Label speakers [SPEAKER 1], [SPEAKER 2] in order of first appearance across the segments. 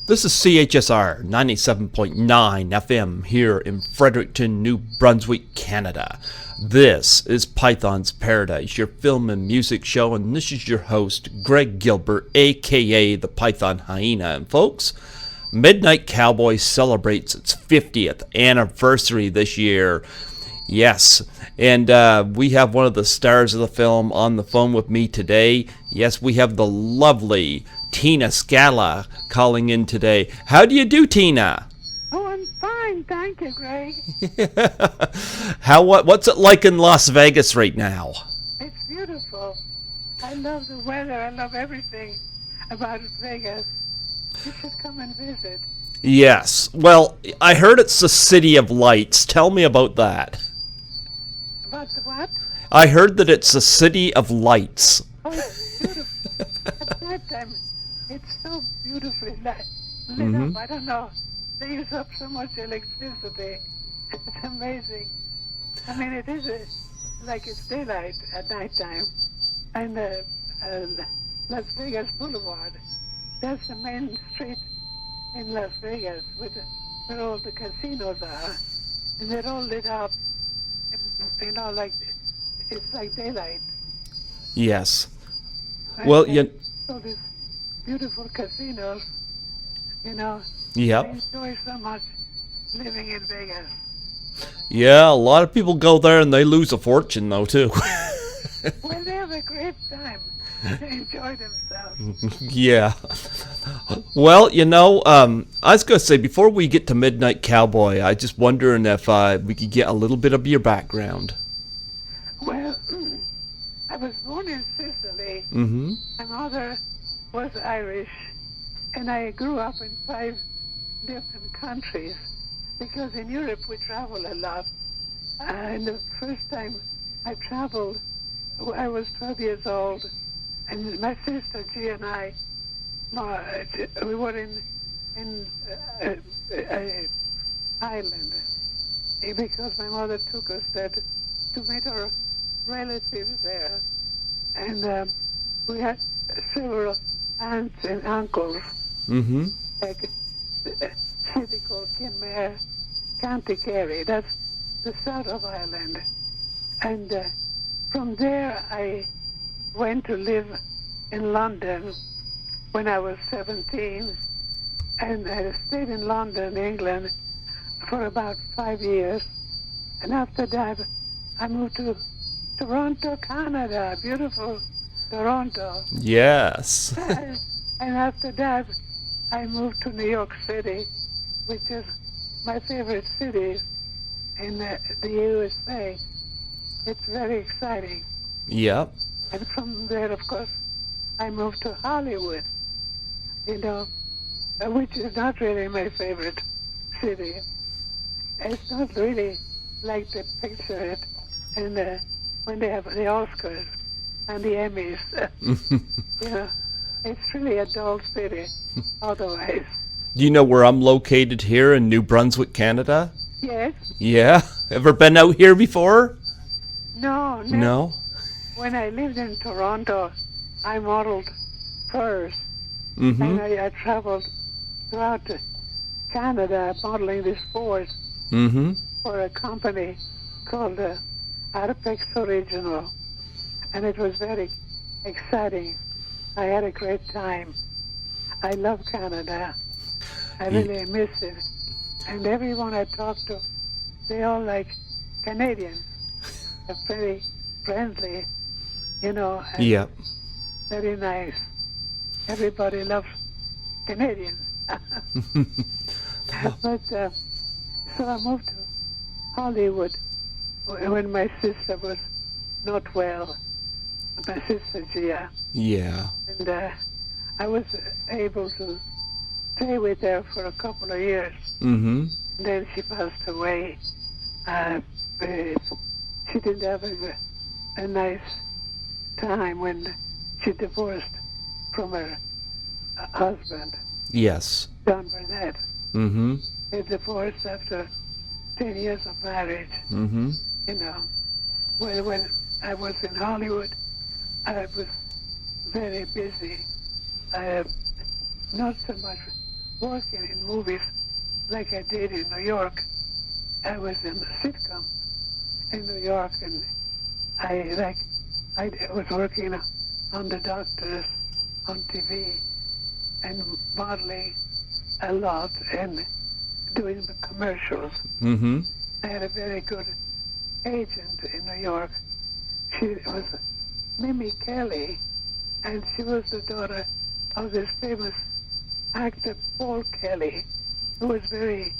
[SPEAKER 1] This is CHSR 97.9 FM here in Fredericton, New Brunswick, Canada. This is Python's Paradise, your film and music show, and this is your host, Greg Gilbert, aka the Python Hyena. And folks, Midnight Cowboy celebrates its 50th anniversary this year. Yes, and we have one of the stars of the film on the phone with me today. Yes, we have the lovely Tina Scala calling in today. How do you do, Tina?
[SPEAKER 2] Oh, I'm fine, thank you, Greg.
[SPEAKER 1] What's it like in Las Vegas right now?
[SPEAKER 2] It's beautiful. I love the weather. I love everything about Vegas. You should come and visit.
[SPEAKER 1] Yes. Well, I heard it's the City of Lights. Tell me about that.
[SPEAKER 2] About the what?
[SPEAKER 1] I heard that it's the City of Lights.
[SPEAKER 2] Oh, it's beautiful. At night time, it's so beautifully lit up. I don't know. They use up so much electricity. It's amazing. I mean, it is like it's daylight at night time. And Las Vegas Boulevard, that's the main street in Las Vegas where all the casinos are. And they're all lit up, you know, like it's like daylight.
[SPEAKER 1] Yes. Well,
[SPEAKER 2] all these beautiful casinos, you know.
[SPEAKER 1] Yep.
[SPEAKER 2] I enjoy so much living in Vegas.
[SPEAKER 1] Yeah, a lot of people go there and they lose a fortune, though, too.
[SPEAKER 2] Well, they have a great time. They enjoy themselves.
[SPEAKER 1] Yeah. Well, I was going to say, before we get to Midnight Cowboy, I just wondering if we could get a little bit of your background.
[SPEAKER 2] Well, I was born in Sicily.
[SPEAKER 1] Mm-hmm.
[SPEAKER 2] My mother was Irish, and I grew up in 5 different countries because in Europe we travel a lot. And the first time I traveled, I was 12 years old, and my sister Gia and I, we were in Ireland because my mother took us there to meet our relatives there, and we had several aunts and uncles.
[SPEAKER 1] Mm-hmm.
[SPEAKER 2] Like a city called Kinmare, County Kerry. That's the south of Ireland. And from there I went to live in London when I was 17. And I stayed in London, England, for about 5 years. And after that, I moved to Toronto, Canada. Beautiful Toronto.
[SPEAKER 1] Yes.
[SPEAKER 2] And after that, I moved to New York City, which is my favorite city in the USA. It's very exciting.
[SPEAKER 1] Yep.
[SPEAKER 2] And from there, of course, I moved to Hollywood, which is not really my favorite city. It's not really like they picture it when they have the Oscars and the Emmys. It's really a dull city otherwise.
[SPEAKER 1] Do you know where I'm located here in New Brunswick, Canada?
[SPEAKER 2] Yes.
[SPEAKER 1] Yeah? Ever been out here before?
[SPEAKER 2] No.
[SPEAKER 1] No?
[SPEAKER 2] When I lived in Toronto, I modeled first.
[SPEAKER 1] Mm-hmm.
[SPEAKER 2] And I traveled throughout Canada modeling this force for a company called Arpex Original. And it was very exciting. I had a great time. I love Canada. I really miss it. And everyone I talk to, they all like Canadians. They're very friendly, and
[SPEAKER 1] Yep.
[SPEAKER 2] very nice. Everybody loves Canadians. But so I moved to Hollywood when my sister was not well. My sister Gia.
[SPEAKER 1] Yeah.
[SPEAKER 2] And I was able to stay with her for a couple of years.
[SPEAKER 1] Mm-hmm.
[SPEAKER 2] Then she passed away. She didn't have a nice time when she divorced from her husband,
[SPEAKER 1] Yes.
[SPEAKER 2] John Burnett.
[SPEAKER 1] Mm-hmm.
[SPEAKER 2] They divorced after 10 years of marriage.
[SPEAKER 1] Mm-hmm.
[SPEAKER 2] Well, when I was in Hollywood, I was very busy. Not so much working in movies like I did in New York. I was in a sitcom in New York, and I was working on the doctors on TV and modeling a lot and doing the commercials.
[SPEAKER 1] Mm-hmm.
[SPEAKER 2] I had a very good agent in New York. She was Mimi Kelly, and she was the daughter of this famous actor Paul Kelly, who was very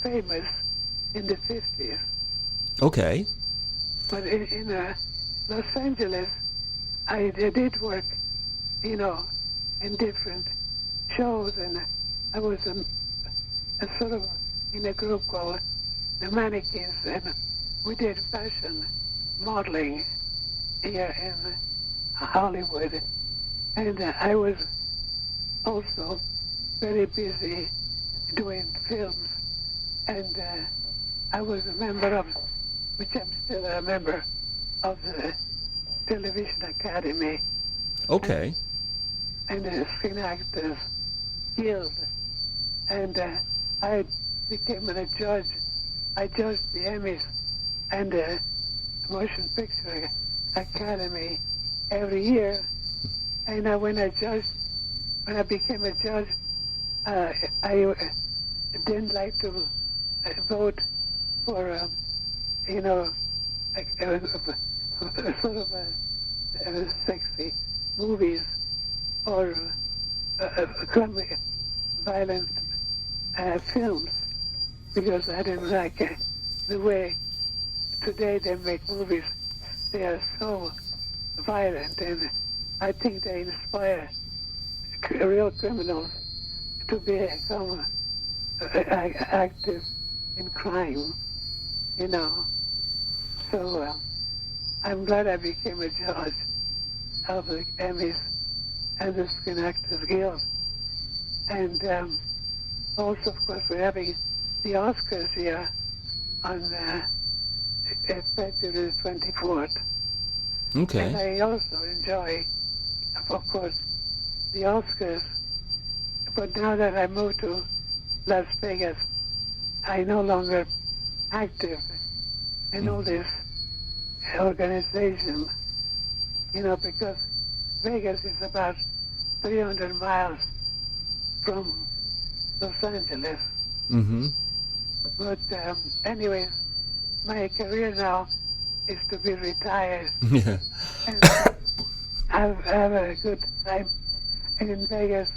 [SPEAKER 2] famous in the 50s.
[SPEAKER 1] Okay.
[SPEAKER 2] But in Los Angeles, I did work, you know, in different shows, and I was a sort of in a group called the Mannequins, and we did fashion modeling here in Hollywood. And I was also very busy doing films, and I was a member of, which I'm still a member of the Television Academy
[SPEAKER 1] Okay.
[SPEAKER 2] and the Screen Actors Guild. And I became a judge. I judged the Emmys and the Motion Picture Academy every year. And when I became a judge, I didn't like to vote for, you know, sort of sexy movies or violent films, because I didn't like the way today they make movies. They are so violent, and I think they inspire real criminals to become active in crime, you know. So I'm glad I became a judge of the Emmys and the Screen Actors Guild. And also, of course, we're having the Oscars here on February 24th. And
[SPEAKER 1] Okay.
[SPEAKER 2] I also enjoy, of course, the Oscars. But now that I moved to Las Vegas, I no longer active in all this organization, you know, because Vegas is about 300 miles from Los Angeles.
[SPEAKER 1] Mm-hmm.
[SPEAKER 2] But anyways, my career now is to be retired.
[SPEAKER 1] Yeah.
[SPEAKER 2] And have a good time in Vegas,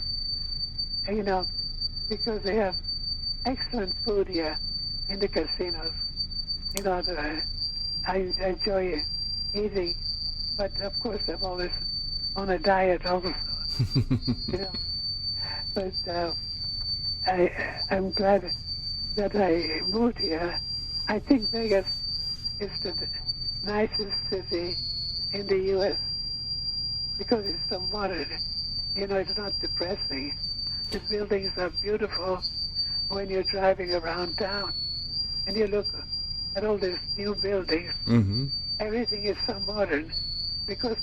[SPEAKER 2] you know, because they have excellent food here in the casinos. You know, I enjoy eating, but of course I'm always on a diet also, you know. But I'm glad that I moved here. I think Vegas is the nicest city in the U.S. because it's so modern. You know, it's not depressing. The buildings are beautiful when you're driving around town and you look at all these new buildings.
[SPEAKER 1] Mm-hmm.
[SPEAKER 2] Everything is so modern because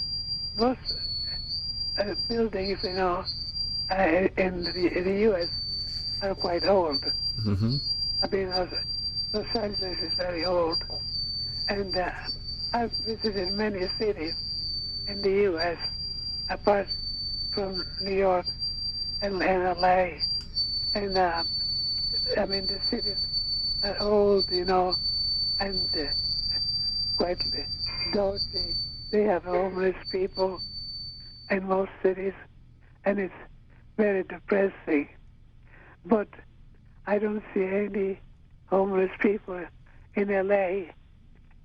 [SPEAKER 2] most buildings, you know, in the U.S. are quite old.
[SPEAKER 1] Mm-hmm.
[SPEAKER 2] I mean, Los Angeles is very old. And I've visited many cities in the U.S. apart from New York and L.A. And I mean, the cities are old, you know, and quite dirty. They have homeless people in most cities, and it's very depressing. But I don't see any homeless people in L.A.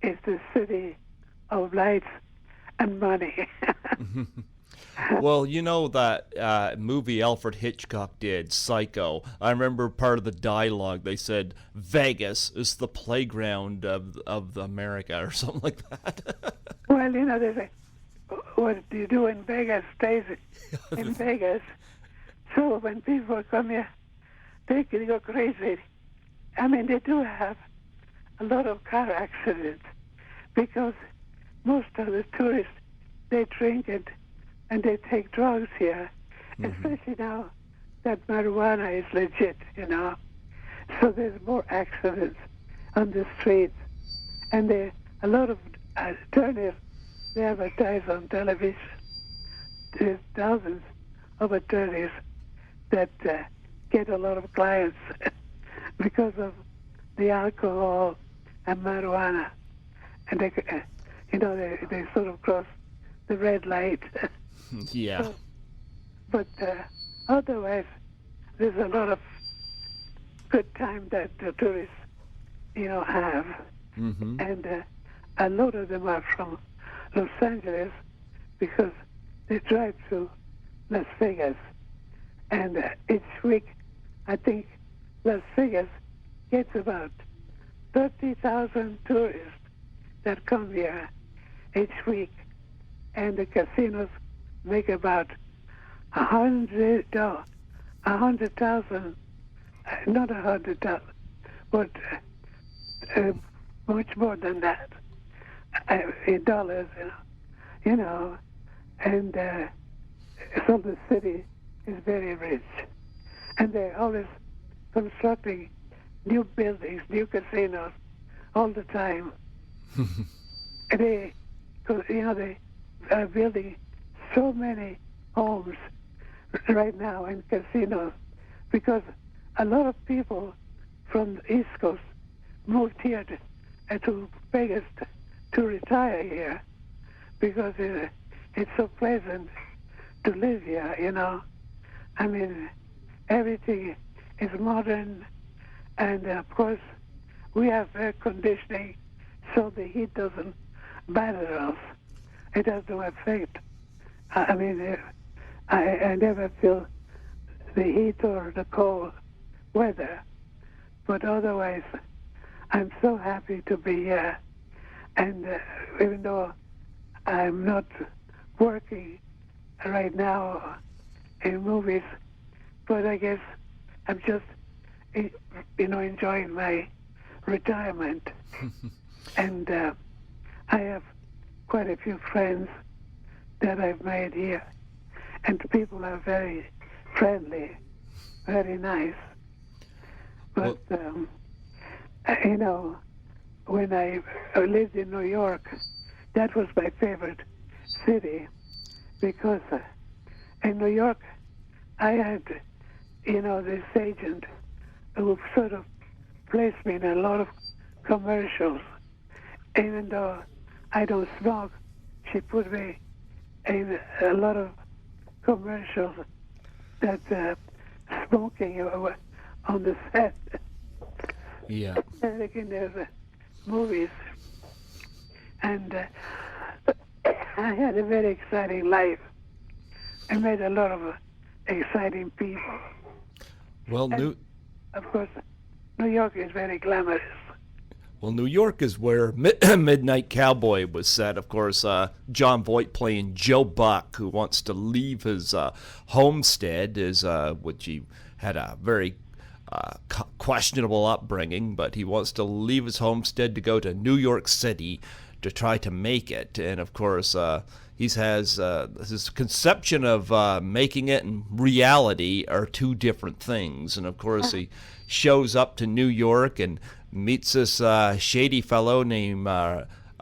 [SPEAKER 2] It's the city of lights and money.
[SPEAKER 1] Well, you know that movie Alfred Hitchcock did, Psycho. I remember part of the dialogue. They said Vegas is the playground of America or something like that.
[SPEAKER 2] Well, you know, they say, what you do in Vegas stays in Vegas. So when people come here, they can go crazy. I mean, they do have a lot of car accidents because most of the tourists, they drink and they take drugs here, especially now that marijuana is legit, you know. So there's more accidents on the streets. And a lot of attorneys, they advertise on television. There's thousands of attorneys that get a lot of clients because of the alcohol and marijuana. And they sort of cross the red light.
[SPEAKER 1] Yeah.
[SPEAKER 2] So, but otherwise, there's a lot of good time that the tourists, have.
[SPEAKER 1] Mm-hmm.
[SPEAKER 2] And a lot of them are from Los Angeles because they drive to Las Vegas. And each week, I think Las Vegas gets about 30,000 tourists that come here each week. And the casinos make about 100,000, not 100,000, but much more than that in dollars, and so the city is very rich, and they're always constructing new buildings, new casinos, all the time. They are building so many homes right now and casinos because a lot of people from the East Coast moved here to Vegas to retire here because it's so pleasant to live here, I mean, everything is modern, and of course, we have air conditioning, so the heat doesn't bother us. It has no effect. I mean, I never feel the heat or the cold weather, but otherwise, I'm so happy to be here. And even though I'm not working right now in movies, but I guess I'm just, enjoying my retirement. And I have quite a few friends that I've made here. And people are very friendly, very nice. But, when I lived in New York, that was my favorite city because in New York, I had, this agent who sort of placed me in a lot of commercials. Even though I don't smoke, she put me in a lot of commercials that smoking on the set.
[SPEAKER 1] Yeah.
[SPEAKER 2] And again, there's movies. And I had a very exciting life. I met a lot of exciting people.
[SPEAKER 1] Well,
[SPEAKER 2] of course, New York is very glamorous.
[SPEAKER 1] Well, New York is where Midnight Cowboy was set. Of course, John Voight playing Joe Buck, who wants to leave his homestead, which he had a very questionable upbringing, but he wants to leave his homestead to go to New York City to try to make it. And of course, he has his conception of making it and reality are two different things. And of course, he shows up to New York and meets this shady fellow named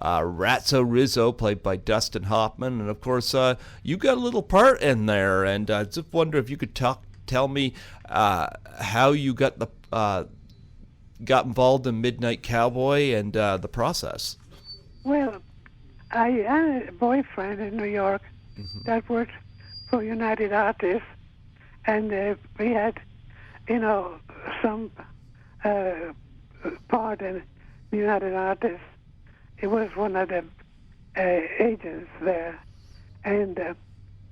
[SPEAKER 1] Ratso Rizzo, played by Dustin Hoffman. And of course, you got a little part in there. And I just wonder if you could tell me how you got involved in Midnight Cowboy and the process.
[SPEAKER 2] Well, I had a boyfriend in New York that worked for United Artists, and we had, some part in United Artists. He was one of the agents there, and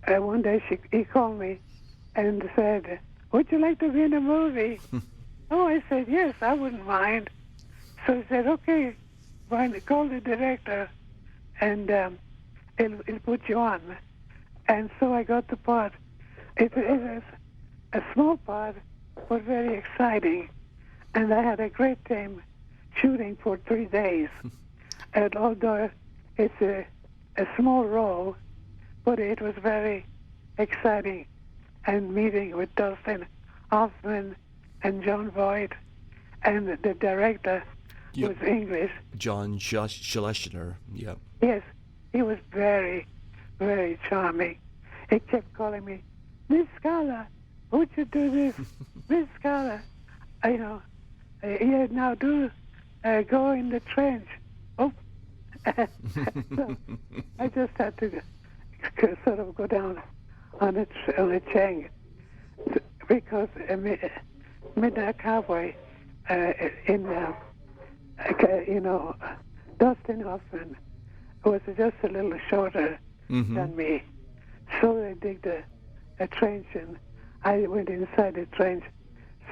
[SPEAKER 2] one day he called me and said, "Would you like to be in a movie?" Oh, I said, "Yes, I wouldn't mind." So he said, "Okay, Brian, call the director, and he'll put you on." And so I got the part. It was a small part, but very exciting. And I had a great time shooting for 3 days. And although it's a small role, but it was very exciting. And meeting with Dustin Hoffman and John Voight, and the director
[SPEAKER 1] Yep.
[SPEAKER 2] was English.
[SPEAKER 1] John Schlesinger. Yep.
[SPEAKER 2] Yes, he was very, very charming. He kept calling me, Miss Scala, would you do this? Miss Scala, yeah, now do go in the trench. Oh, so I just had to sort of go down on a chain because Midnight Cowboy Dustin Hoffman was just a little shorter than me. So they digged a trench, and I went inside the trench,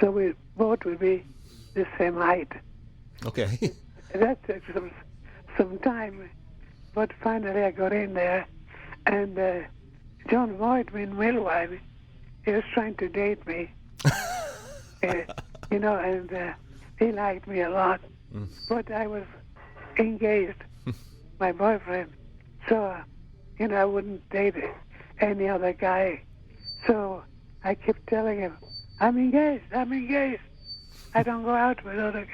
[SPEAKER 2] so we both would be the same height.
[SPEAKER 1] Okay.
[SPEAKER 2] That took some time, but finally I got in there, and John Voight, meanwhile, he was trying to date me, and he liked me a lot, but I was engaged, my boyfriend, so, I wouldn't date any other guy, so I kept telling him, I'm engaged, I don't go out with other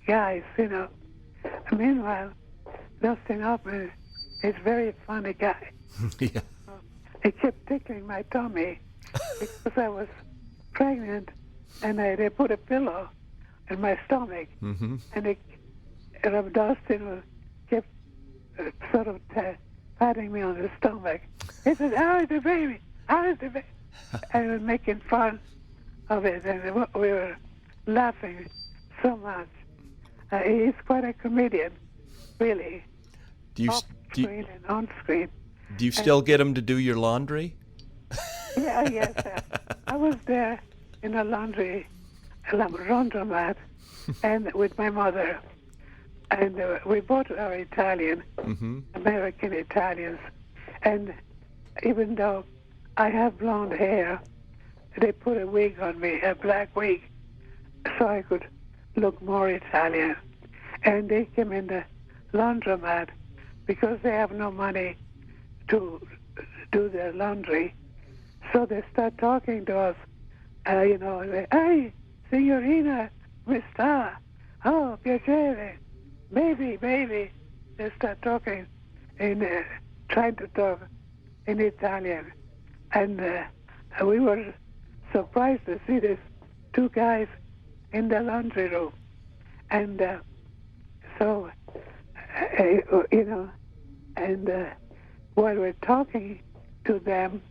[SPEAKER 2] guys, Meanwhile, Dustin Hoffman is a very funny guy.
[SPEAKER 1] Yeah.
[SPEAKER 2] He kept tickling my tummy because I was pregnant, and they put a pillow in my stomach, and Dustin kept sort of patting me on the stomach. He said, "How is the baby? How is the baby?" I was making fun of it, and we were laughing so much. He's quite a comedian, really. Off screen and on screen.
[SPEAKER 1] Do you still get him to do your laundry?
[SPEAKER 2] Yeah, yes. I was there in a laundromat, and with my mother, and we both are Italian, American Italians, and even though I have blonde hair, they put a wig on me, a black wig, so I could look more Italian. And they came in the laundromat because they have no money to do their laundry. So they start talking to us, hey, signorina, mi sta, oh, piacere, baby. They start talking trying to talk in Italian. And we were surprised to see these two guys in the laundry room. And so, while we're talking to them,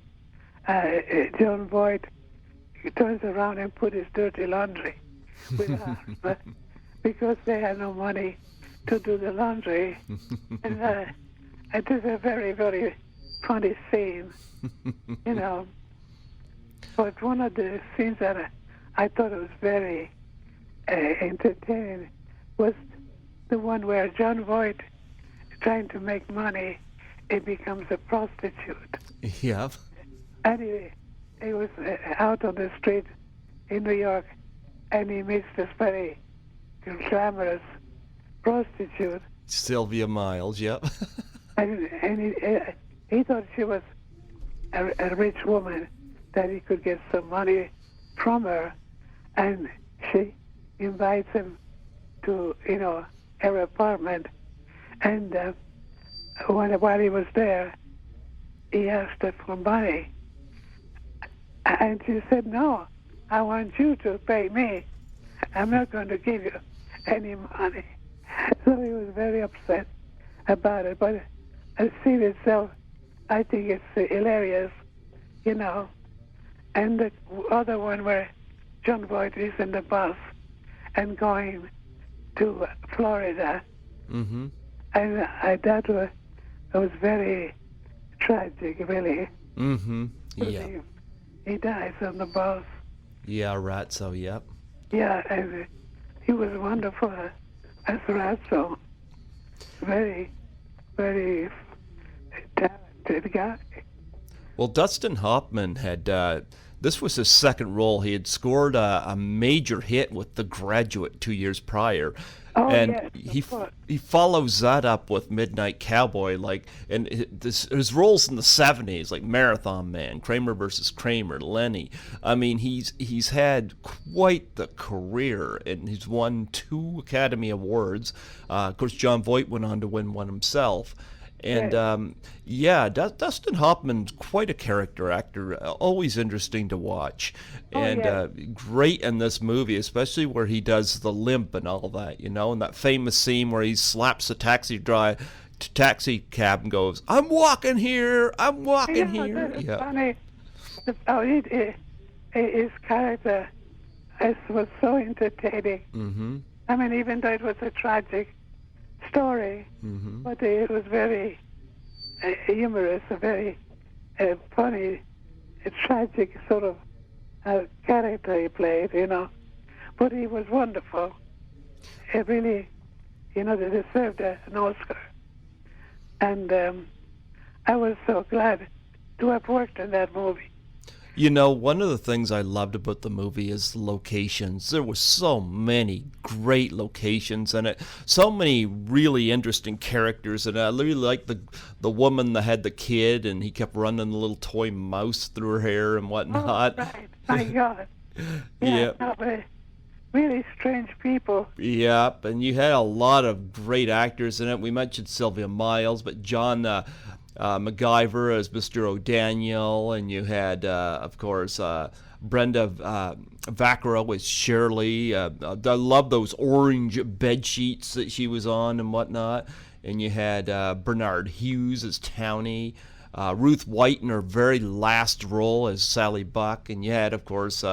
[SPEAKER 2] John Voight turns around and put his dirty laundry with us because they had no money to do the laundry. And it is a very, very funny scene, But one of the scenes that I thought was very entertaining was the one where John Voight, trying to make money, he becomes a prostitute.
[SPEAKER 1] Yeah.
[SPEAKER 2] And he was out on the street in New York, and he meets this very glamorous prostitute.
[SPEAKER 1] Sylvia Miles, yep.
[SPEAKER 2] and he thought she was a rich woman, that he could get some money from her, and she invites him to, her apartment. And while he was there, he asked her for money. And she said, "No, I want you to pay me. I'm not going to give you any money." So he was very upset about it. But the scene itself, I think it's hilarious, And the other one where John Voight is in the bus and going to Florida. And that was very tragic, really.
[SPEAKER 1] Yeah.
[SPEAKER 2] He dies on the bus.
[SPEAKER 1] Yeah, right, so, yep.
[SPEAKER 2] Yeah, and he was wonderful as Ratso. Very, very talented guy.
[SPEAKER 1] Well, Dustin Hoffman had This was his second role. He had scored a major hit with The Graduate 2 years prior,
[SPEAKER 2] Oh,
[SPEAKER 1] and
[SPEAKER 2] yes, of course.
[SPEAKER 1] he follows that up with Midnight Cowboy, and his roles in the '70s, like Marathon Man, Kramer versus Kramer, Lenny. I mean, he's had quite the career, and he's won 2 Academy Awards. Of course, John Voight went on to win one himself. And Dustin Hoffman's quite a character actor, always interesting to watch, and great in this movie, especially where he does the limp and all that, and that famous scene where he slaps the taxi cab and goes, "I'm walking here, I'm walking here."
[SPEAKER 2] That's funny. His character was so entertaining.
[SPEAKER 1] Mm-hmm.
[SPEAKER 2] I mean, even though it was a tragic story,
[SPEAKER 1] Mm-hmm.
[SPEAKER 2] but it was very humorous, a very funny, tragic sort of character he played, But he was wonderful. He really, they deserved an Oscar. And I was so glad to have worked in that movie.
[SPEAKER 1] One of the things I loved about the movie is the locations. There were so many great locations in it, so many really interesting characters, and I really liked the woman that had the kid, and he kept running the little toy mouse through her hair and whatnot.
[SPEAKER 2] Oh, right. My God.
[SPEAKER 1] Yeah.
[SPEAKER 2] No, but really strange people.
[SPEAKER 1] Yep, and you had a lot of great actors in it. We mentioned Sylvia Miles, but John MacGyver as Mr. O'Daniel, and you had, of course, Brenda Vaccaro as Shirley. I love those orange bed sheets that she was on and whatnot. And you had Bernard Hughes as Townie. Ruth White in her very last role as Sally Buck. And you had, of course,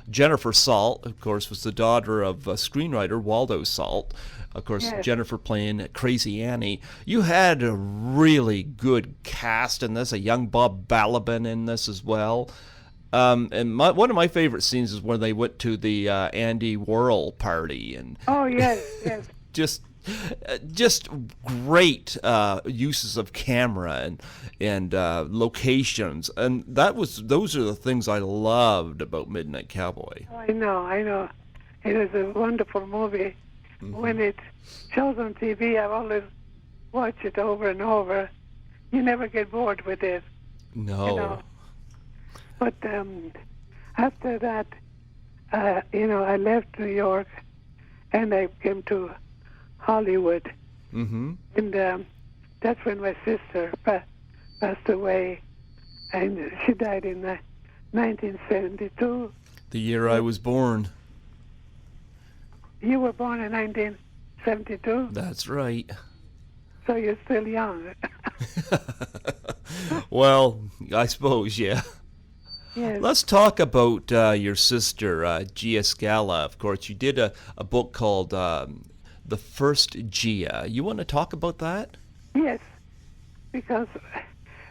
[SPEAKER 1] Jennifer Salt, of course, was the daughter of screenwriter Waldo Salt. Of course,
[SPEAKER 2] Yes.
[SPEAKER 1] Jennifer playing Crazy Annie. You had a really good cast in this, a young Bob Balaban in this as well. And one of my favorite scenes is when they went to the Andy Warhol party. And
[SPEAKER 2] Oh, yes, yes.
[SPEAKER 1] just great uses of camera and locations. And those are the things I loved about Midnight Cowboy.
[SPEAKER 2] I know. It was a wonderful movie.
[SPEAKER 1] Mm-hmm.
[SPEAKER 2] When it shows on TV, I always watch it over and over. You never get bored with it.
[SPEAKER 1] No.
[SPEAKER 2] But after that, I left New York and I came to Hollywood.
[SPEAKER 1] Mm-hmm.
[SPEAKER 2] And that's when my sister passed away. And she died in 1972.
[SPEAKER 1] The year I was born.
[SPEAKER 2] You were born in 1972,
[SPEAKER 1] That's right.
[SPEAKER 2] so you're still young.
[SPEAKER 1] Well, I suppose, yeah.
[SPEAKER 2] Yes.
[SPEAKER 1] Let's talk about your sister, Gia Scala. Of course, you did a book called The First Gia. You want to talk about that?
[SPEAKER 2] Yes, because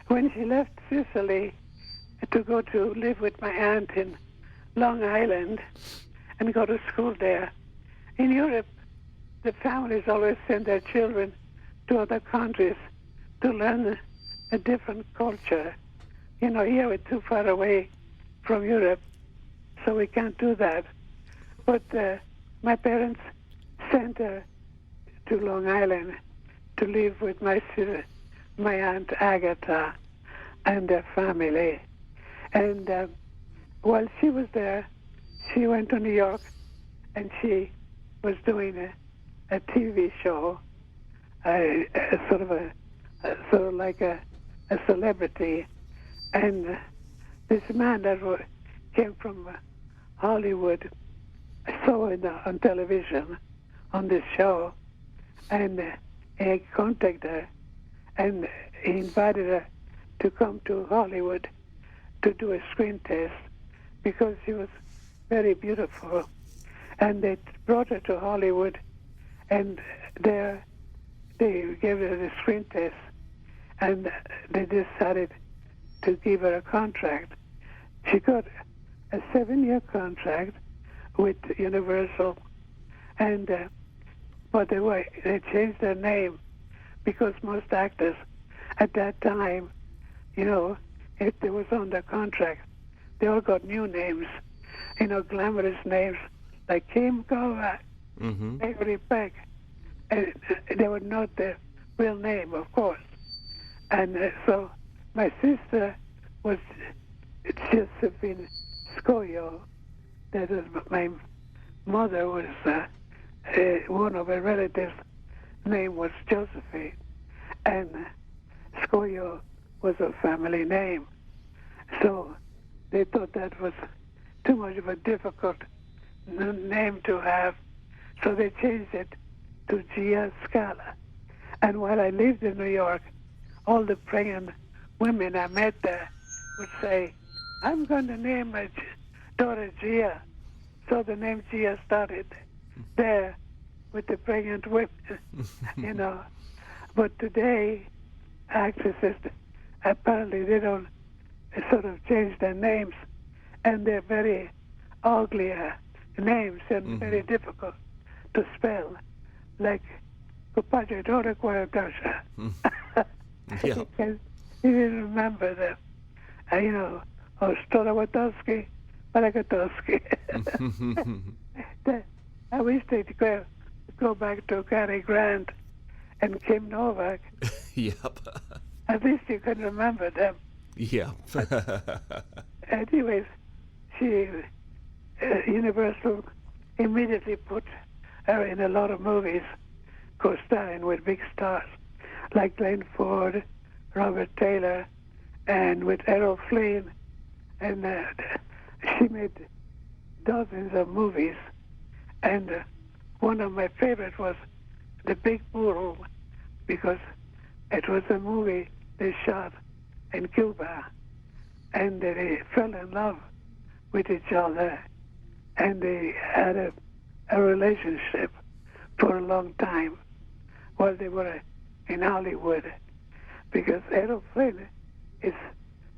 [SPEAKER 2] when she left Sicily to go to live with my aunt in Long Island and go to school there, in Europe, the families always send their children to other countries to learn a different culture. Here we're too far away from Europe, so we can't do that. But my parents sent her to Long Island to live with my sister, my aunt Agatha, and their family. And while she was there, she went to New York, and she was doing a TV show, sort of like a celebrity, and this man that came from Hollywood saw it on television on this show, and he contacted her, and he invited her to come to Hollywood to do a screen test because she was very beautiful. And they brought her to Hollywood, and there they gave her the screen test, and they decided to give her a contract. She got a 7-year contract with Universal, and but they changed their name because most actors at that time, if they was under contract they all got new names, glamorous names like Kim Kovac, Gregory Peck. And they were not their real name, of course. And so my sister was Josephine Scoglio. That is, my mother was, one of her relatives' name was Josephine. And Scoglio was a family name. So they thought that was too much of a difficult name to have. So they changed it to Gia Scala. And while I lived in New York, all the pregnant women I met there would say, I'm going to name my daughter Gia. So the name Gia started there with the pregnant women, But today, actresses, apparently they don't sort of change their names, and they're very ugly names and very difficult to spell, like Kupacha Dora Kwaratosha.
[SPEAKER 1] Yeah.
[SPEAKER 2] You didn't remember them. Or Stolowatowski, Parakatowski. I wish they'd go back to Cary Grant and Kim Novak.
[SPEAKER 1] Yep.
[SPEAKER 2] At least you can remember them.
[SPEAKER 1] Yeah.
[SPEAKER 2] Anyways, Universal immediately put her in a lot of movies, co-starring with big stars like Glenn Ford, Robert Taylor, and with Errol Flynn. And she made dozens of movies. And one of my favorites was The Big Bull, because it was a movie they shot in Cuba. And they fell in love with each other. And they had a relationship for a long time while they were in Hollywood. Because Errol Flynn is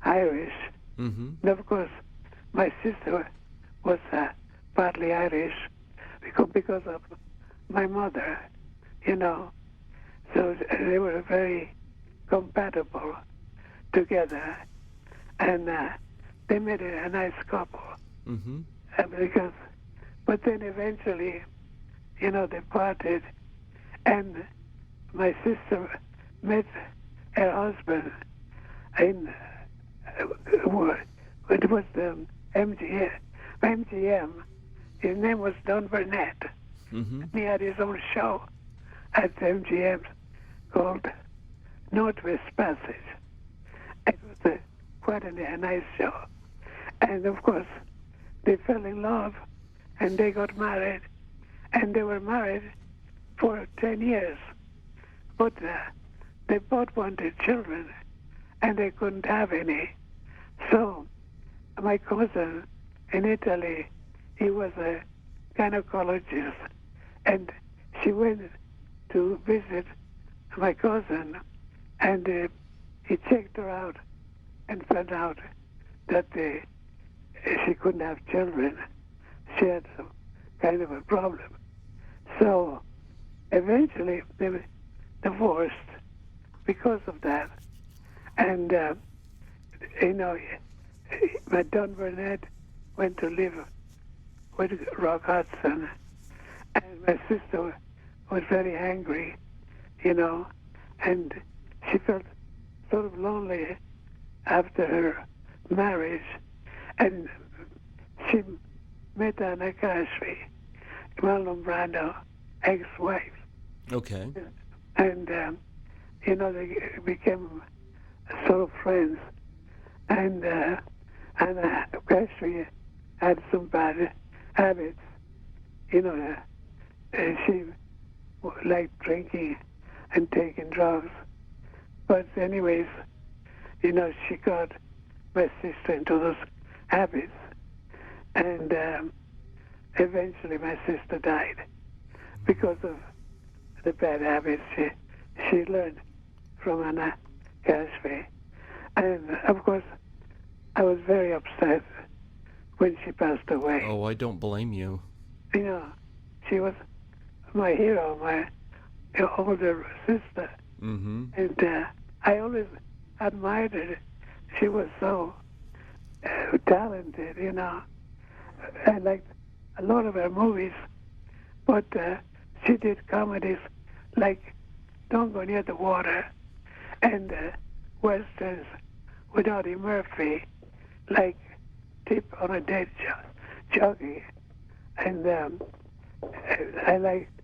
[SPEAKER 2] Irish. And of course, my sister was partly Irish because of my mother, So they were very compatible together, and they made a nice couple. But then eventually, they parted, and my sister met her husband in it was the MGM. His name was Don Burnett. He had his own show at MGM called Northwest Passage. It was quite a nice show. And of course, they fell in love and they got married. And they were married for 10 years. But they both wanted children and they couldn't have any. So my cousin in Italy, he was a gynecologist, and she went to visit my cousin, and he checked her out and found out that she couldn't have children. She had some kind of a problem. So eventually they were divorced because of that. And, my Don Burnett went to live with Rock Hudson, and my sister was very angry, and she felt sort of lonely after her marriage, and she met Anna Cashby, Marlon Brando, ex-wife.
[SPEAKER 1] Okay.
[SPEAKER 2] And, they became sort of friends. And Anna Cashby had some bad habits. She liked drinking and taking drugs. But anyways, she got my sister into those habits. And eventually my sister died because of the bad habits she learned from Anna Cashby. And of course, I was very upset when she passed away.
[SPEAKER 1] Oh, I don't blame you.
[SPEAKER 2] She was my hero, my older sister.
[SPEAKER 1] Mm-hmm.
[SPEAKER 2] And I always admired her. She was so talented, you know. I liked a lot of her movies, but she did comedies like Don't Go Near the Water and westerns with Audie Murphy, like Tip on a Dead Jockey. And I liked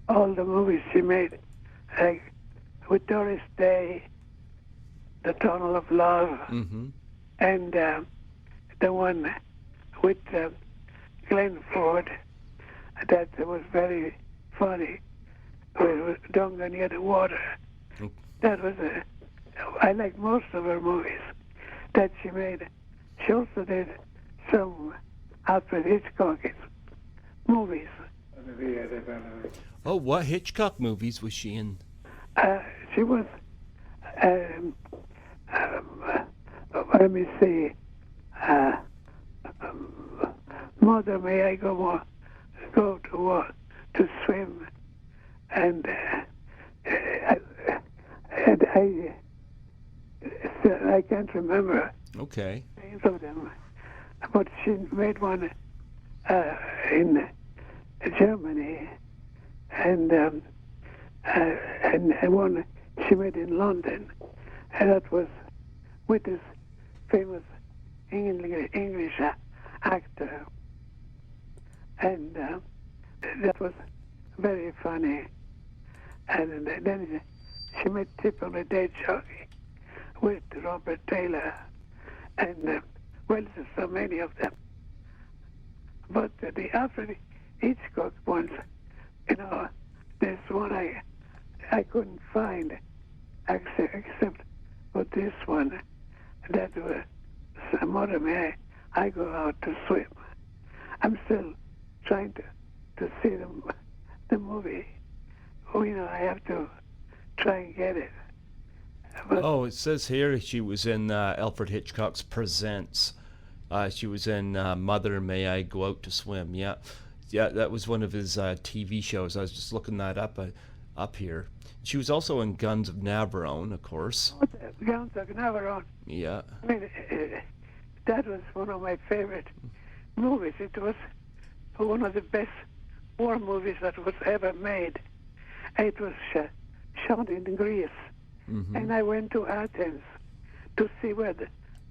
[SPEAKER 2] all the movies she made, like with Doris Day, The Tunnel of Love,
[SPEAKER 1] Mm-hmm.
[SPEAKER 2] and the one with Glenn Ford that was very funny. It was Don't Go Near the Water. That was I like most of her movies that she made. She also did some Alfred Hitchcock movies.
[SPEAKER 1] Oh, what Hitchcock movies was she in?
[SPEAKER 2] She was, um, let me see, Mother, May I go to swim, and I can't remember
[SPEAKER 1] Okay.
[SPEAKER 2] names of them, but she made one in Germany, and one she made in London, and that was with this famous English actor, and that was very funny. And then she made Tip on a Dead Jockey with Robert Taylor, and well, there's so many of them. But the Alfred Hitchcock ones, you know, there's one I couldn't find except for this one. That was Mother, May I go out to swim. I'm still trying to see the movie. Oh, you know, I have to try and get it. But
[SPEAKER 1] Oh, it says here she was in Alfred Hitchcock's Presents. She was in Mother, May I Go Out to Swim. Yeah, yeah, that was one of his TV shows. I was just looking that up here. She was also in Guns of Navarone, of course.
[SPEAKER 2] Guns of Navarone.
[SPEAKER 1] Yeah.
[SPEAKER 2] I mean, that was one of my favorite movies. It was one of the best war movies that was ever made. It was shot in Greece.
[SPEAKER 1] Mm-hmm.
[SPEAKER 2] And I went to Athens to see where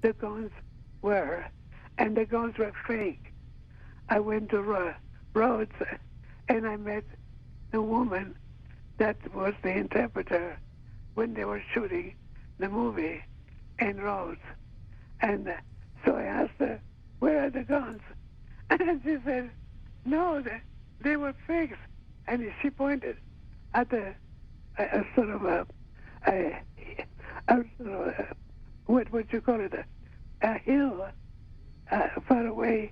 [SPEAKER 2] the guns were, and the guns were fake. I went to Rhodes, and I met the woman that was the interpreter when they were shooting the movie in Rhodes. And so I asked her, where are the guns? And she said, no, they were fakes. And she pointed at a sort of what you call it, a hill far away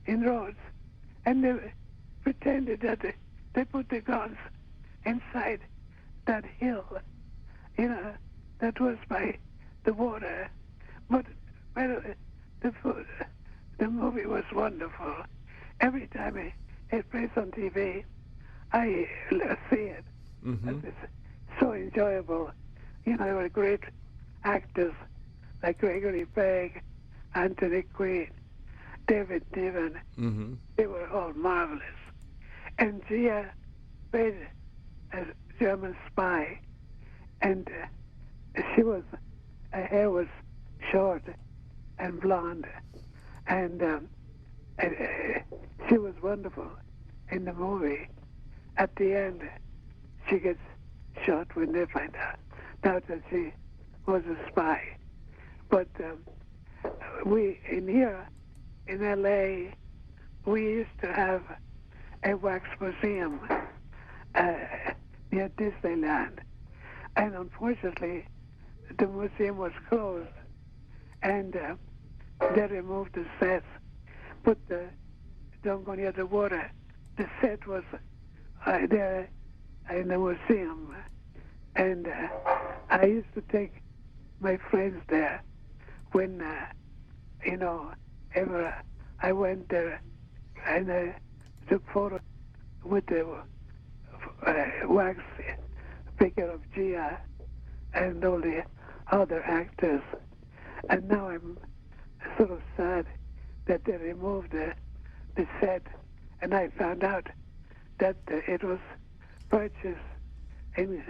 [SPEAKER 2] in Rhodes, and they pretended that they put the guns inside that hill, you know, that was by the water. But well, the movie was wonderful. Every time it plays on TV, I see it.
[SPEAKER 1] Mm-hmm.
[SPEAKER 2] It's so enjoyable. You know, there were great actors like Gregory Peck, Anthony Quinn, David Niven.
[SPEAKER 1] Mm-hmm.
[SPEAKER 2] They were all marvelous. And Gia played a German spy, and her hair was short and blonde, and she was wonderful in the movie. At the end, she gets shot when they find out that she was a spy. But we in here in L.A., we used to have a wax museum near Disneyland, and unfortunately, the museum was closed, and they removed the sets. But Don't Go Near the Water, the set was there in the museum, and I used to take my friends there when, ever I went there, and I took photos with the wax figure of Gia and all the other actors. And now I'm sort of sad that they removed the set, and I found out that it was purchased in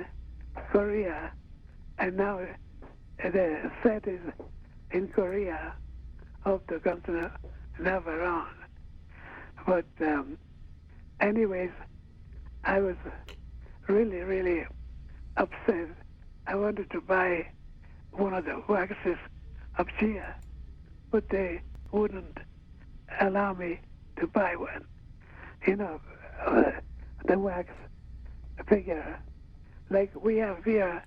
[SPEAKER 2] Korea, and now the set is in Korea. Hope to come to never on. But anyways, I was really, really upset. I wanted to buy one of the waxes of Gia, but they wouldn't allow me to buy one. You know, the wax figure, like we have here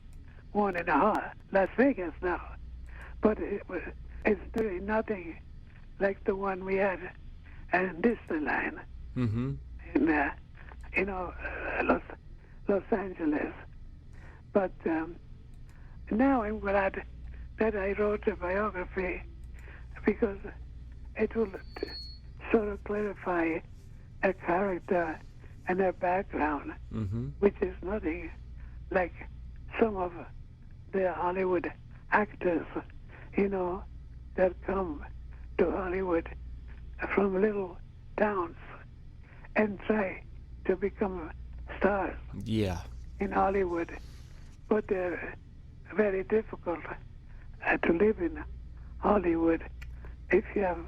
[SPEAKER 2] one in Las Vegas now, but it's really nothing like the one we had in Disneyland
[SPEAKER 1] Mm-hmm.
[SPEAKER 2] in Los Angeles. But now I'm glad that I wrote a biography because it will sort of clarify a character and a background,
[SPEAKER 1] Mm-hmm.
[SPEAKER 2] which is nothing like some of the Hollywood actors, that come to Hollywood from little towns and try to become stars
[SPEAKER 1] Yeah.
[SPEAKER 2] in Hollywood, but they're very difficult to live in Hollywood if you have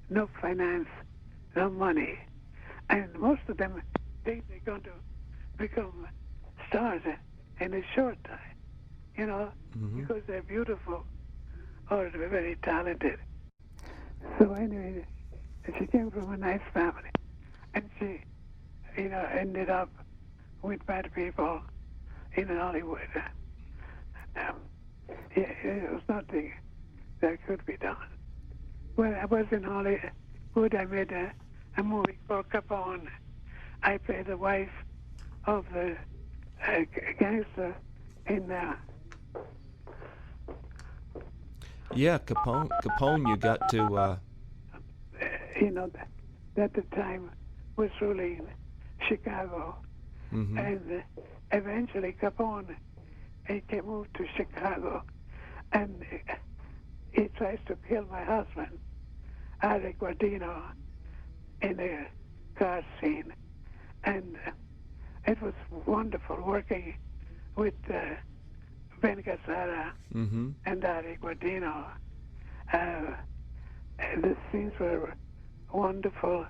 [SPEAKER 2] no finance, no money. And most of them think they're going to become stars in a short time,
[SPEAKER 1] Mm-hmm.
[SPEAKER 2] because they're beautiful or they're very talented. So anyway, she came from a nice family, and she, ended up with bad people in Hollywood. It was nothing that could be done. When I was in Hollywood, I made a movie called Capone. I played the wife of the gangster in
[SPEAKER 1] Yeah, Capone, you got to.
[SPEAKER 2] that at the time was ruling Chicago.
[SPEAKER 1] Mm-hmm.
[SPEAKER 2] And eventually Capone, he moved to Chicago, and he tries to kill my husband, Eric Guardino, in a car scene. And it was wonderful working with Ben Gazzara
[SPEAKER 1] Mm-hmm.
[SPEAKER 2] and Eric Guardino. The scenes were wonderful,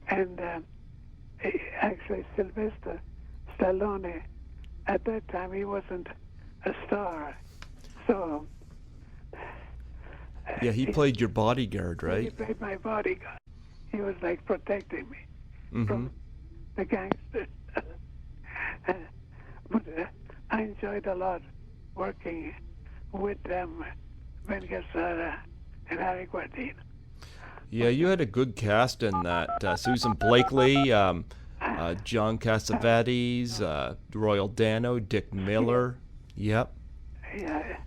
[SPEAKER 2] and actually Sylvester Stallone, at that time he wasn't a star, so
[SPEAKER 1] Yeah, he played your bodyguard,
[SPEAKER 2] he
[SPEAKER 1] right?
[SPEAKER 2] played my bodyguard. He was like protecting me
[SPEAKER 1] Mm-hmm.
[SPEAKER 2] from the gangsters. But I enjoyed a lot working with them, Ben Gazzara and Harry Guardino.
[SPEAKER 1] Yeah, you had a good cast in that. Susan Blakely, John Cassavetes, Royal Dano, Dick Miller. Yep.
[SPEAKER 2] Yeah,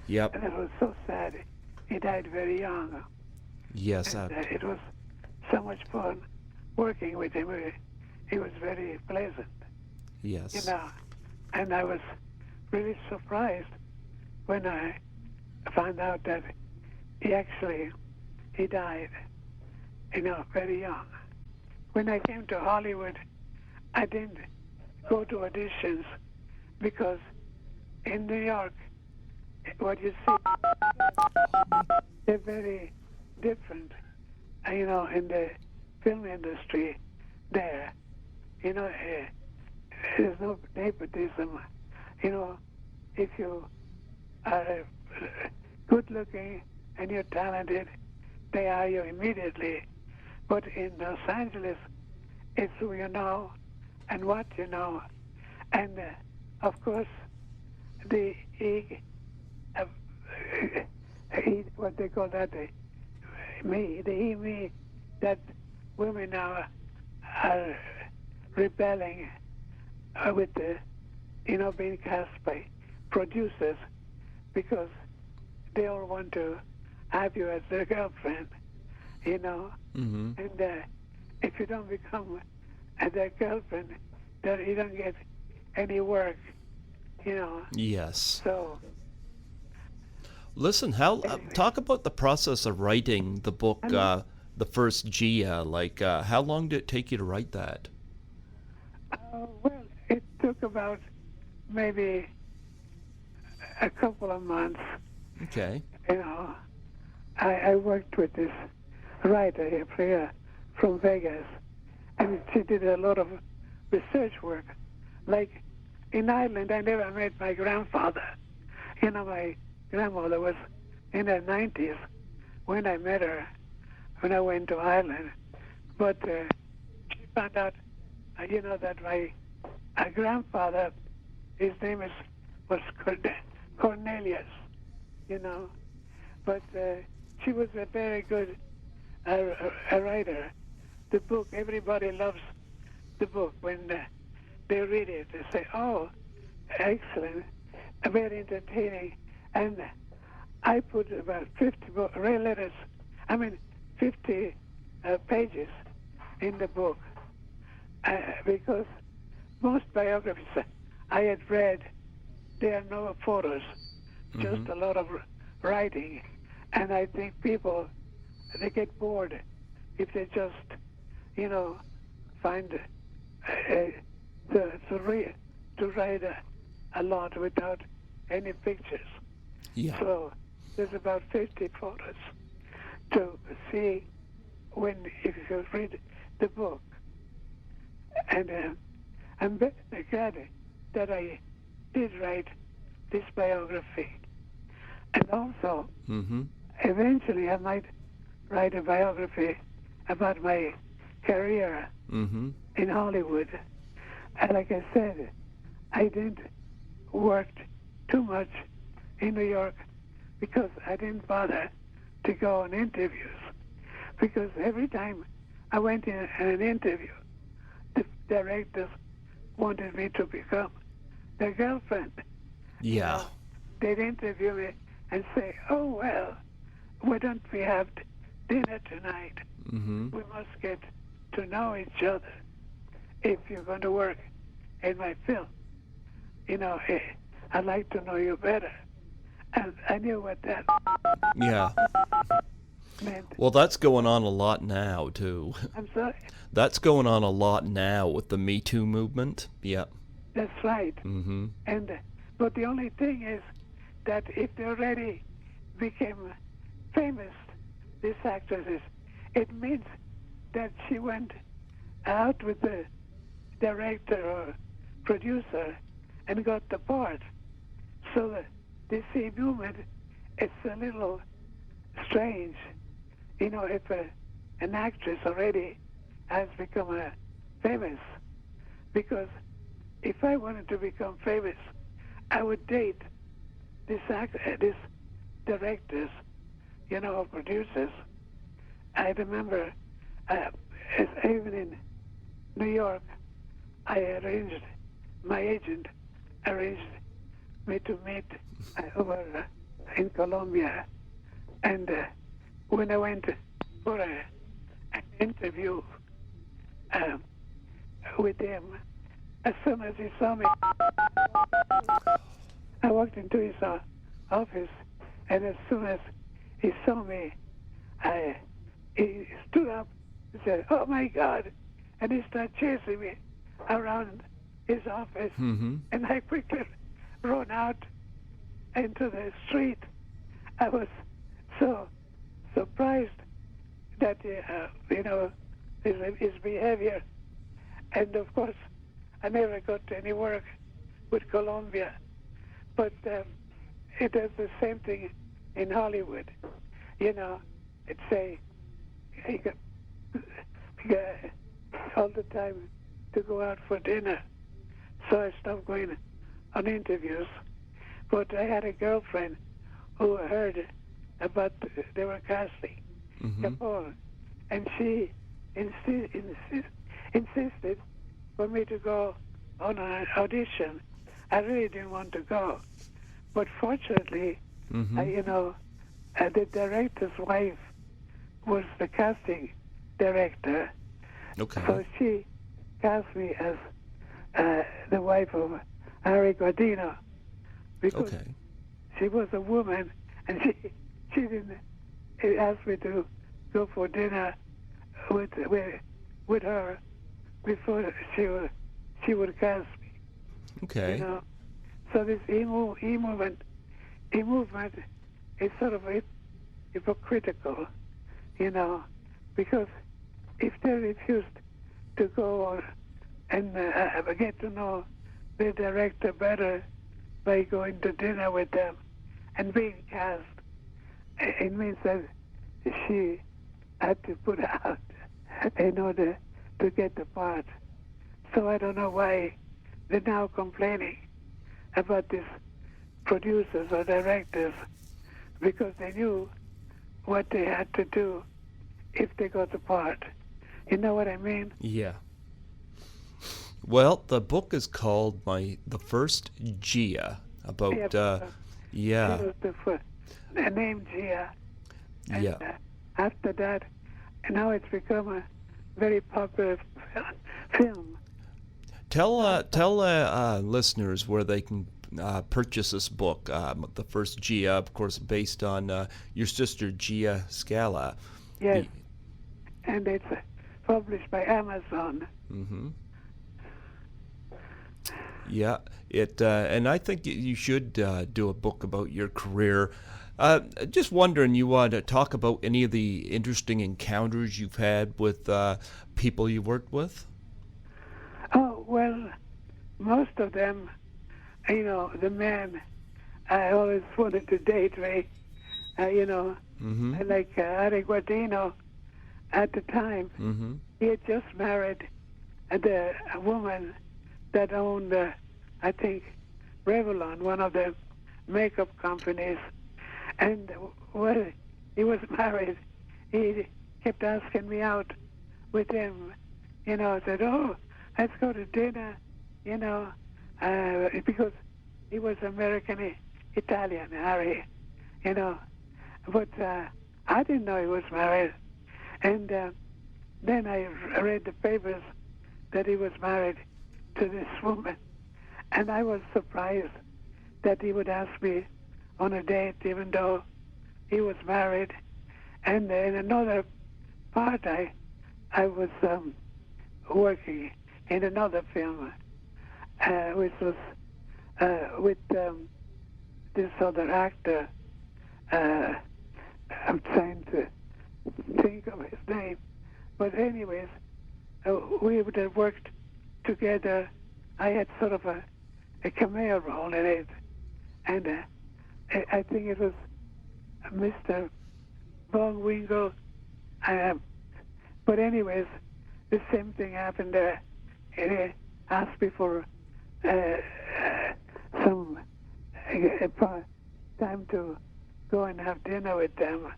[SPEAKER 1] Yep.
[SPEAKER 2] and it was so sad. He died very young.
[SPEAKER 1] Yes.
[SPEAKER 2] And it was so much fun working with him. He was very pleasant,
[SPEAKER 1] Yes.
[SPEAKER 2] And I was really surprised when I found out that he died, very young. When I came to Hollywood, I didn't go to auditions because in New York, what you see, they're very different, in the film industry there. There's no nepotism. If you are good looking and you're talented, they hire you immediately. But in Los Angeles, it's who you know and what you know. And of course, the what they call that, the me, that women now are rebelling with the, being cast by producers because they all want to have you as their girlfriend,
[SPEAKER 1] Mm-hmm.
[SPEAKER 2] and if you don't become their girlfriend, then you don't get any work,
[SPEAKER 1] Yes.
[SPEAKER 2] So
[SPEAKER 1] Listen, how talk about the process of writing the book, the First Gia. Like, how long did it take you to write that?
[SPEAKER 2] Well, it took about maybe a couple of months.
[SPEAKER 1] Okay.
[SPEAKER 2] You know, I worked with this writer here from Vegas, and she did a lot of research work. Like in Ireland, I never met my grandfather. You know, my grandmother was in her 90s when I met her, when I went to Ireland. But she found out, that my grandfather, his name was Cornelius, you know. But she was a very good a writer. The book, everybody loves the book. When they read it, they say, oh, excellent, very entertaining. And I put about 50 letters, 50 pages in the book because most biographies I had read, there are no photos, just a lot of writing. And I think people, they get bored if they just, find to write a lot without any pictures.
[SPEAKER 1] Yeah.
[SPEAKER 2] So there's about 50 photos to see if you read the book. And I'm very glad that I did write this biography. And also, eventually I might write a biography about my career in Hollywood. And like I said, I didn't work too much in New York because I didn't bother to go on interviews. Because every time I went in an interview, the directors wanted me to become their girlfriend.
[SPEAKER 1] Yeah.
[SPEAKER 2] They'd interview me and say, oh, well, why don't we have dinner tonight? We must get to know each other if you're going to work in my film. I'd like to know you better. And I knew what that
[SPEAKER 1] Yeah.
[SPEAKER 2] meant.
[SPEAKER 1] Well, that's going on a lot now, too.
[SPEAKER 2] I'm sorry?
[SPEAKER 1] That's going on a lot now with the Me Too movement. Yeah.
[SPEAKER 2] That's right. But the only thing is that if they already became famous, these actresses, it means that she went out with the director or producer and got the part. So the same movement, it's a little strange. If an actress already has become famous, because if I wanted to become famous, I would date these directors, or producers. I remember even in New York, my agent arranged me to meet over in Colombia. And when I went for an interview with him, as soon as he saw me, I walked into his office, and as soon as he saw me, he stood up and said, oh my God, and he started chasing me around his office, and I quickly ran out into the street. I was so surprised that, his behavior. And of course, I never got any work with Colombia. But it does the same thing in Hollywood. It's you got all the time to go out for dinner. So I stopped going on interviews. But I had a girlfriend who heard about they were casting Cowboy, and she insisted for me to go on an audition. I really didn't want to go, but fortunately, the director's wife was the casting director.
[SPEAKER 1] Okay.
[SPEAKER 2] So she cast me as the wife of Harry Guardino because she was a woman and she didn't ask me to go for dinner with her before she would cast me.
[SPEAKER 1] Okay.
[SPEAKER 2] You know, so this e-movement is sort of hypocritical, you know, because if they refused to go and get to know the director better by going to dinner with them and being cast, it means that she had to put out in order to get the part. So I don't know why they're now complaining about these producers or directors, because they knew what they had to do if they got the part. You know what I mean?
[SPEAKER 1] Yeah. Well, the book is called The First Gia, about yeah.
[SPEAKER 2] It was the name Gia. And,
[SPEAKER 1] Yeah.
[SPEAKER 2] after that, now it's become a very popular film.
[SPEAKER 1] Tell listeners where they can purchase this book, The First Gia, of course, based on your sister Gia Scala.
[SPEAKER 2] Yes, and it's published by Amazon.
[SPEAKER 1] Mm-hmm. Yeah, and I think you should do a book about your career. Just wondering, you want to talk about any of the interesting encounters you've had with people you worked with?
[SPEAKER 2] Oh, well, most of them, you know, the man I always wanted to date, Ray, you know,
[SPEAKER 1] Mm-hmm.
[SPEAKER 2] like Ari Guardino at the time.
[SPEAKER 1] Mm-hmm.
[SPEAKER 2] He had just married a woman that owned, I think, Revlon, one of the makeup companies. And when he was married, he kept asking me out with him. You know, said, "Oh, let's go to dinner," you know, because he was American Italian, Harry, you know. But I didn't know he was married. And then I read the papers that he was married to this woman. And I was surprised that he would ask me on a date, even though he was married. And in another part, I was working in another film, which was with this other actor. I'm trying to think of his name. But anyways, we would have worked together. I had sort of a cameo role in it. And I think it was Mr. Von Wingle. But anyways, the same thing happened there. He asked me for some time to go and have dinner with them.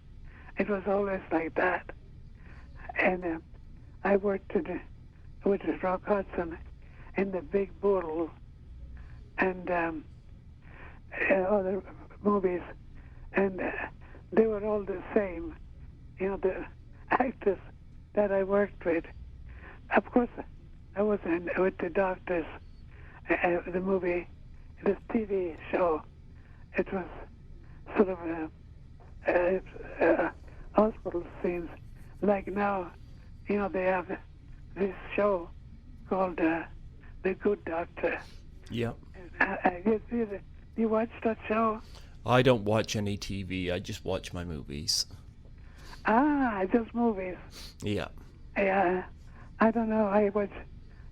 [SPEAKER 2] It was always like that. And I worked with Rock Hudson in The Big Bull and other movies. And they were all the same. You know, the actors that I worked with. Of course, I was with the doctors, the movie, the TV show. It was sort of hospital scenes. Like now, you know, they have this show called The Good Doctor.
[SPEAKER 1] Yep.
[SPEAKER 2] You watch that show?
[SPEAKER 1] I don't watch any TV. I just watch my movies.
[SPEAKER 2] Ah, just movies.
[SPEAKER 1] Yeah.
[SPEAKER 2] Yeah, I don't know. I watch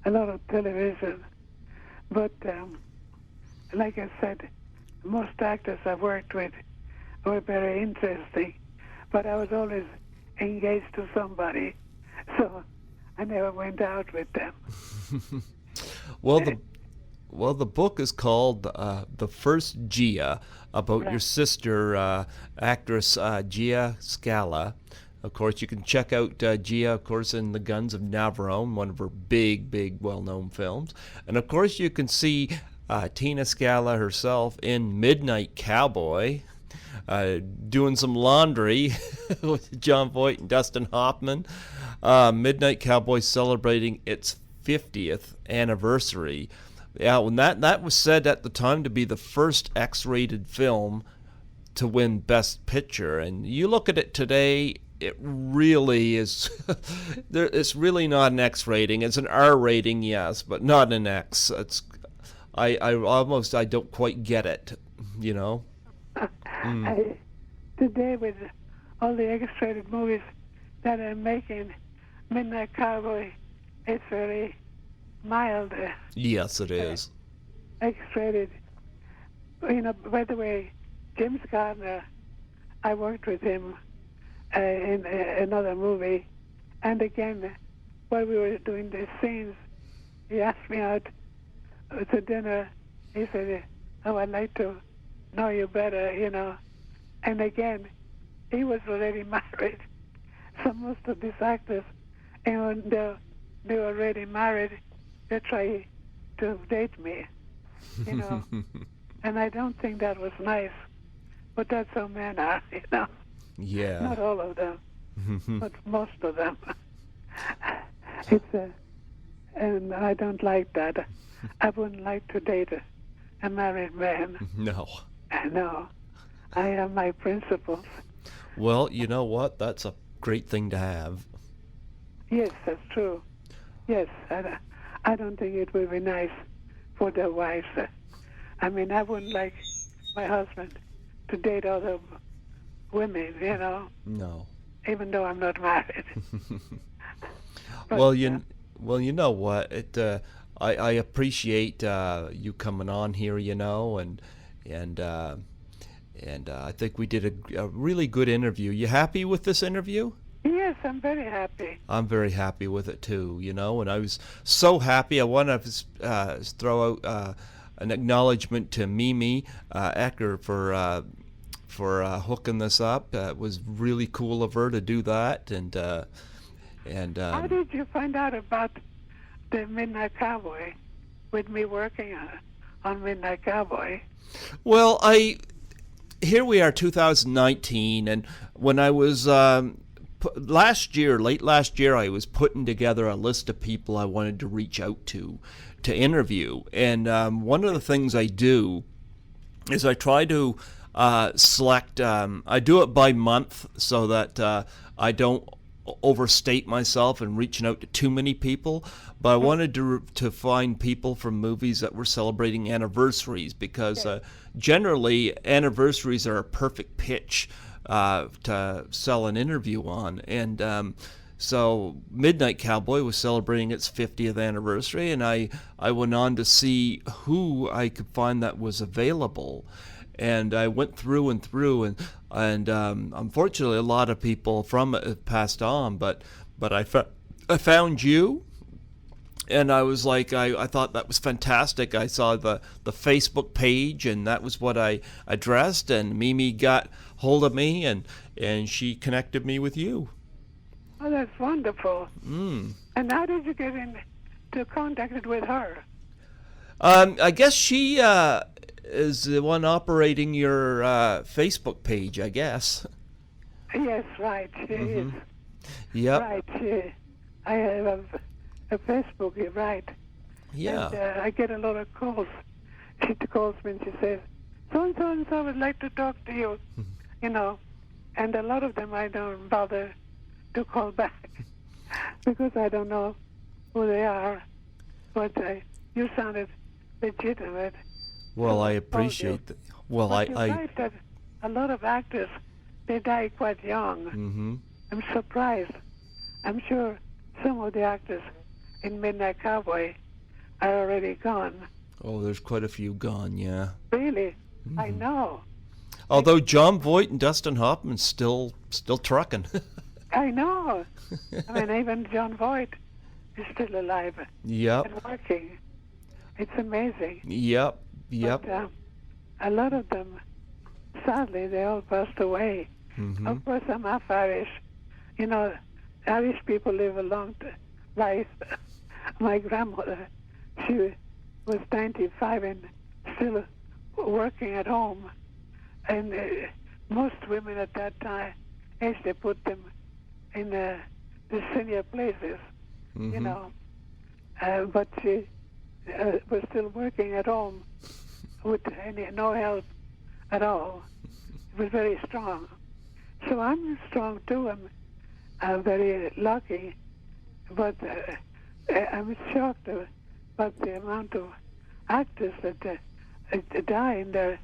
[SPEAKER 2] a lot of television, but like I said, most actors I worked with were very interesting, but I was always engaged to somebody, so I never went out with them.
[SPEAKER 1] Well, the book is called The First Gia, about your sister, actress Gia Scala. Of course, you can check out Gia, of course, in The Guns of Navarone, one of her big, well-known films. And, of course, you can see Tina Scala herself in Midnight Cowboy, doing some laundry with John Voight and Dustin Hoffman. Midnight Cowboy celebrating its 50th anniversary. Yeah, when that was said at the time to be the first X-rated film to win Best Picture. And you look at it today, it really is. It's really not an X rating. It's an R rating, yes, but not an X. I don't quite get it, you know.
[SPEAKER 2] Today, with all the X-rated movies that are making, Midnight Cowboy, it's very mild.
[SPEAKER 1] Yes, it is.
[SPEAKER 2] X-rated. You know, by the way, James Gardner, I worked with him in another movie, and again, while we were doing the scenes, he asked me out to dinner. He said, "Oh, I'd like to know you better," you know. And again, he was already married. So most of these actors, and when they were already married, they try to date me, you know. And I don't think that was nice. But that's how men are, you know.
[SPEAKER 1] Yeah.
[SPEAKER 2] Not all of them, but most of them. And I don't like that. I wouldn't like to date a married man.
[SPEAKER 1] No.
[SPEAKER 2] No. I have my principles.
[SPEAKER 1] Well, you know what? That's a great thing to have.
[SPEAKER 2] Yes, that's true. Yes, I don't think it would be nice for their wives. I mean, I wouldn't like my husband to date other women, you know.
[SPEAKER 1] No.
[SPEAKER 2] Even though I'm not married. But,
[SPEAKER 1] well, you know what? I appreciate you coming on here, you know, and I think we did a really good interview. You happy with this interview?
[SPEAKER 2] Yes, I'm very happy.
[SPEAKER 1] I'm very happy with it too, you know, and I was so happy. I want to throw out an acknowledgement to Mimi Ecker for hooking this up. It was really cool of her to do that, and
[SPEAKER 2] how did you find out about the Midnight Cowboy with me working on Midnight Cowboy?
[SPEAKER 1] Well, here we are, 2019, and when I was late last year, I was putting together a list of people I wanted to reach out to interview, and one of the things I do is I try to select. I do it by month so that I don't overstate myself and reaching out to too many people. But I wanted to find people from movies that were celebrating anniversaries, because generally anniversaries are a perfect pitch to sell an interview on. And so Midnight Cowboy was celebrating its 50th anniversary, and I went on to see who I could find that was available. And I went through and unfortunately a lot of people from it have passed on, but I found you, and I was like, I thought that was fantastic. I saw the Facebook page, and that was what I addressed, and Mimi got hold of me, and she connected me with you.
[SPEAKER 2] Oh, that's wonderful. And how did you get into contact with her?
[SPEAKER 1] I guess she is the one operating your Facebook page, I guess.
[SPEAKER 2] Yes, right. She is.
[SPEAKER 1] Yep.
[SPEAKER 2] Right. I have a Facebook, you're right.
[SPEAKER 1] Yeah.
[SPEAKER 2] And I get a lot of calls. She calls me and she says, so-and-so and so would like to talk to you, you know. And a lot of them I don't bother to call back because I don't know who they are. But you sounded legitimate.
[SPEAKER 1] Well, I appreciate that. Well,
[SPEAKER 2] but you're right that a lot of actors, they die quite young. I'm surprised. I'm sure some of the actors in Midnight Cowboy are already gone.
[SPEAKER 1] Oh, there's quite a few gone, yeah.
[SPEAKER 2] Really? I know.
[SPEAKER 1] Although John Voight and Dustin Hoffman's still trucking.
[SPEAKER 2] I know. I mean, even John Voight is still alive.
[SPEAKER 1] Yep.
[SPEAKER 2] And working. It's amazing.
[SPEAKER 1] Yep.
[SPEAKER 2] But, a lot of them, sadly, they all passed away. Of course, I'm half Irish. You know, Irish people live a long life. My grandmother, she was 95 and still working at home. And most women at that time, they put them in the senior places, you know. But she was still working at home with no help at all. was very strong. So I'm strong too. I'm very lucky, but I'm shocked about the amount of actors that die in their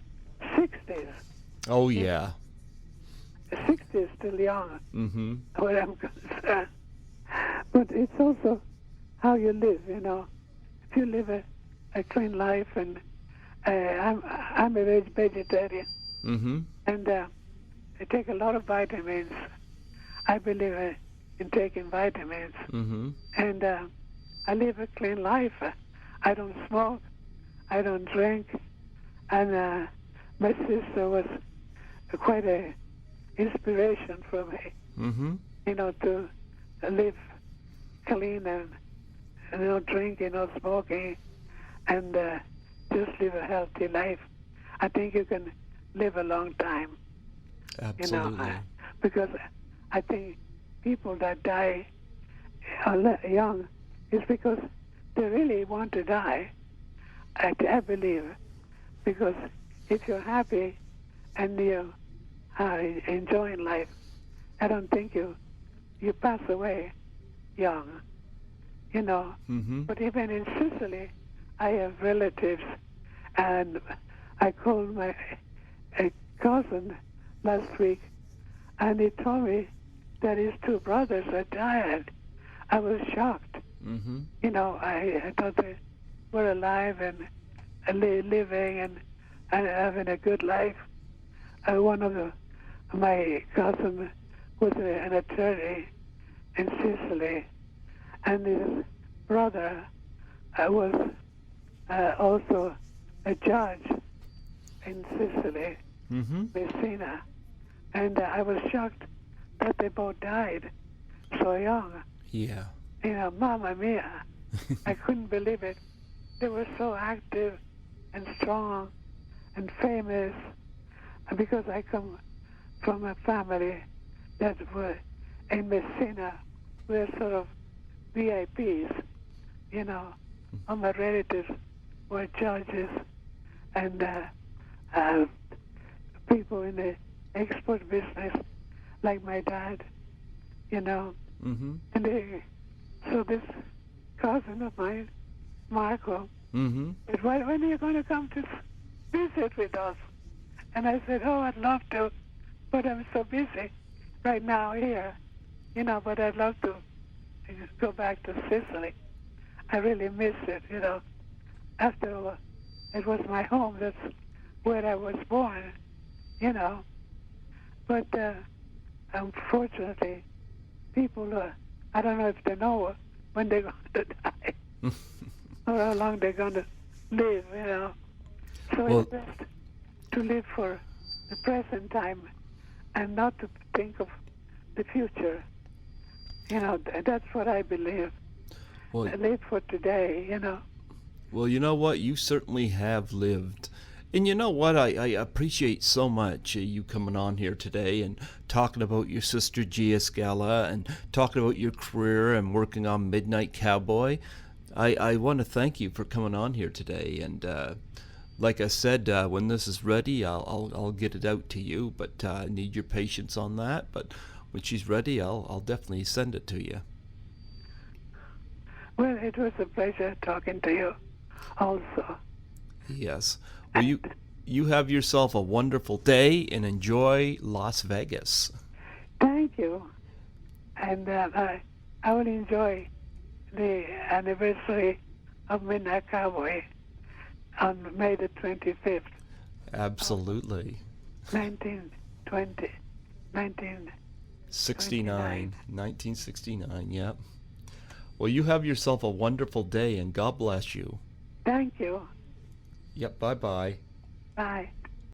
[SPEAKER 2] 60s.
[SPEAKER 1] Oh, yeah.
[SPEAKER 2] 60 is still young,
[SPEAKER 1] Mm-hmm.
[SPEAKER 2] where I'm concerned. But it's also how you live, you know. If you live a clean life, and I'm a vegetarian,
[SPEAKER 1] Mm-hmm.
[SPEAKER 2] and I take a lot of vitamins. I believe in taking vitamins,
[SPEAKER 1] Mm-hmm.
[SPEAKER 2] and I live a clean life. I don't smoke, I don't drink, and my sister was quite a inspiration for me,
[SPEAKER 1] Mm-hmm.
[SPEAKER 2] you know, to live clean and no drinking, no smoking, and just live a healthy life. I think you can live a long time,
[SPEAKER 1] Absolutely.
[SPEAKER 2] you know, because I think people that die young is because they really want to die, I believe, because if you're happy and you are enjoying life, I don't think you pass away young, you know.
[SPEAKER 1] Mm-hmm.
[SPEAKER 2] But even in Sicily, I have relatives, and I called my cousin last week, and he told me that his two brothers had died. I was shocked.
[SPEAKER 1] Mm-hmm.
[SPEAKER 2] You know, I thought they were alive and living and having a good life. One of my cousins was an attorney in Sicily, and his brother was also a judge in Sicily,
[SPEAKER 1] Mm-hmm.
[SPEAKER 2] Messina. And I was shocked that they both died so young.
[SPEAKER 1] Yeah.
[SPEAKER 2] You know, Mamma Mia. I couldn't believe it. They were so active and strong and famous, because I come from a family that were in Messina. We're sort of VIPs, you know. All my relatives were judges and uh, people in the export business, like my dad, you know.
[SPEAKER 1] Mm-hmm.
[SPEAKER 2] And so this cousin of mine, Marco,
[SPEAKER 1] Mm-hmm.
[SPEAKER 2] said, when are you going to come to visit with us? And I said, oh, I'd love to, but I'm so busy right now here, you know, but I'd love to go back to Sicily. I really miss it, you know. After all, it was my home. That's where I was born, you know. But unfortunately, people, I don't know if they know when they're going to die or how long they're going to live, you know. So
[SPEAKER 1] Well,
[SPEAKER 2] it's best to live for the present time and not to think of the future. You know, that's what I believe.
[SPEAKER 1] well,
[SPEAKER 2] Live for today, you know.
[SPEAKER 1] well, you know what? You certainly have lived. And you know what? I appreciate so much you coming on here today and talking about your sister Gia Scala and talking about your career and working on Midnight Cowboy. I want to thank you for coming on here today. And like I said, when this is ready, I'll get it out to you. But I need your patience on that. But when she's ready, I'll definitely send it to you.
[SPEAKER 2] Well, it was a pleasure talking to you also.
[SPEAKER 1] Yes. Well, you have yourself a wonderful day and enjoy Las Vegas.
[SPEAKER 2] Thank you. And I will enjoy the anniversary of Midnight Cowboy on May the 25th,
[SPEAKER 1] Absolutely.
[SPEAKER 2] 1920,
[SPEAKER 1] 69, 1969, yep. Well, you have yourself a wonderful day and God bless you.
[SPEAKER 2] Thank you.
[SPEAKER 1] Yep, bye-bye.
[SPEAKER 2] Bye.